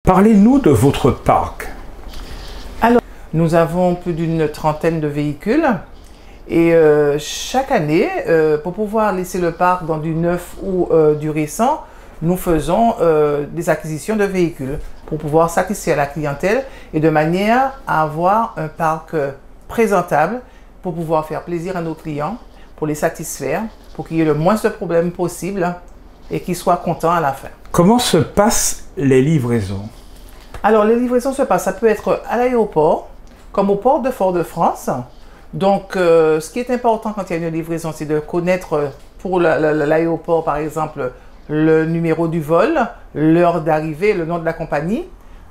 Parlez-nous de votre parc. Alors, nous avons plus d'une trentaine de véhicules et chaque année, pour pouvoir laisser le parc dans du neuf ou du récent, nous faisons des acquisitions de véhicules pour pouvoir satisfaire la clientèle et de manière à avoir un parc présentable pour pouvoir faire plaisir à nos clients, pour les satisfaire, pour qu'il y ait le moins de problèmes possible et qu'ils soient contents à la fin. Comment se passent les livraisons? Alors, les livraisons se passent, ça peut être à l'aéroport, comme au port de Fort-de-France. Donc, ce qui est important quand il y a une livraison, c'est de connaître pour l'aéroport, par exemple, le numéro du vol, l'heure d'arrivée, le nom de la compagnie.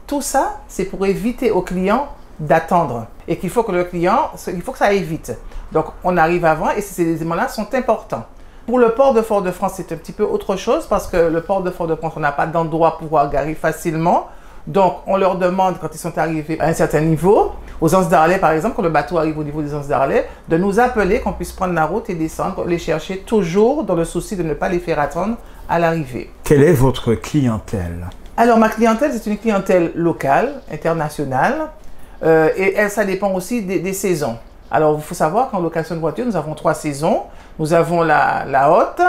Tout ça, c'est pour éviter au client d'attendre. Et qu'il faut que le client, il faut que ça aille vite. Donc, on arrive avant et ces éléments-là sont importants. Pour le port de Fort-de-France, c'est un petit peu autre chose parce que le port de Fort-de-France, on n'a pas d'endroit pour pouvoir garer facilement. Donc, on leur demande, quand ils sont arrivés à un certain niveau, aux Anses d'Arlet par exemple, quand le bateau arrive au niveau des Anses d'Arlet, de nous appeler, qu'on puisse prendre la route et descendre, les chercher toujours dans le souci de ne pas les faire attendre à l'arrivée. Quelle est votre clientèle? Alors, ma clientèle, c'est une clientèle locale, internationale, et ça dépend aussi des saisons. Alors, il faut savoir qu'en location de voiture, nous avons 3 saisons. Nous avons la haute,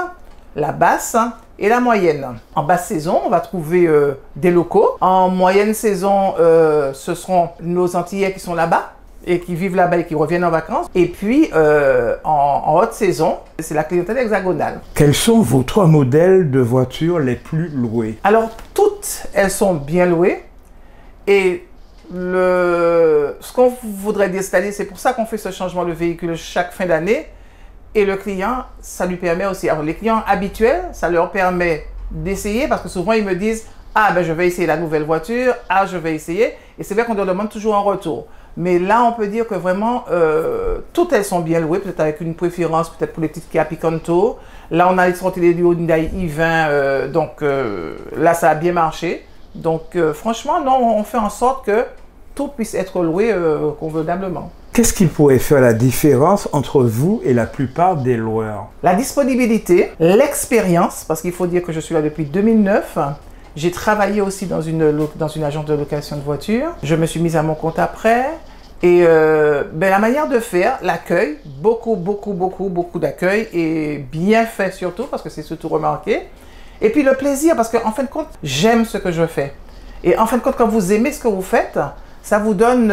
la basse et la moyenne. En basse saison, on va trouver des locaux. En moyenne saison, ce seront nos Antillais qui sont là-bas et qui vivent là-bas et qui reviennent en vacances. Et puis, en haute saison, c'est la clientèle hexagonale. Quels sont vos 3 modèles de voitures les plus loués? Alors, toutes, elles sont bien louées. Et ce qu'on voudrait dire cette année, c'est pour ça qu'on fait ce changement de véhicule chaque fin d'année. Et le client, ça lui permet aussi. Alors, les clients habituels, ça leur permet d'essayer parce que souvent, ils me disent « Ah, ben je vais essayer la nouvelle voiture. Ah, je vais essayer. » Et c'est vrai qu'on leur demande toujours un retour. Mais là, on peut dire que vraiment, toutes elles sont bien louées, peut-être avec une préférence, peut-être pour les petites Kia Picanto. Là, on a sorti les Hyundai i20, donc là, ça a bien marché. Donc, franchement, non, on fait en sorte que tout puisse être loué convenablement. Qu'est-ce qui pourrait faire la différence entre vous et la plupart des loueurs? La disponibilité, l'expérience, parce qu'il faut dire que je suis là depuis 2009. J'ai travaillé aussi dans une agence de location de voitures. Je me suis mise à mon compte après. Et la manière de faire, l'accueil, beaucoup d'accueil et bien fait surtout, parce que c'est surtout remarqué. Et puis le plaisir, parce qu'en fin de compte, j'aime ce que je fais. Et en fin de compte, quand vous aimez ce que vous faites, ça vous donne...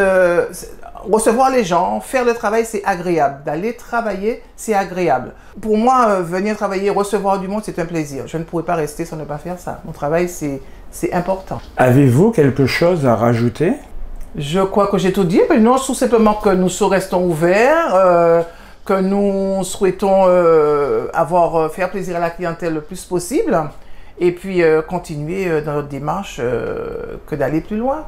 recevoir les gens, faire le travail, c'est agréable. D'aller travailler, c'est agréable. Pour moi, venir travailler, recevoir du monde, c'est un plaisir. Je ne pourrais pas rester sans ne pas faire ça. Mon travail, c'est important. Avez-vous quelque chose à rajouter? Je crois que j'ai tout dit. Mais non, tout simplement que nous restons ouverts, que nous souhaitons faire plaisir à la clientèle le plus possible et puis continuer dans notre démarche que d'aller plus loin.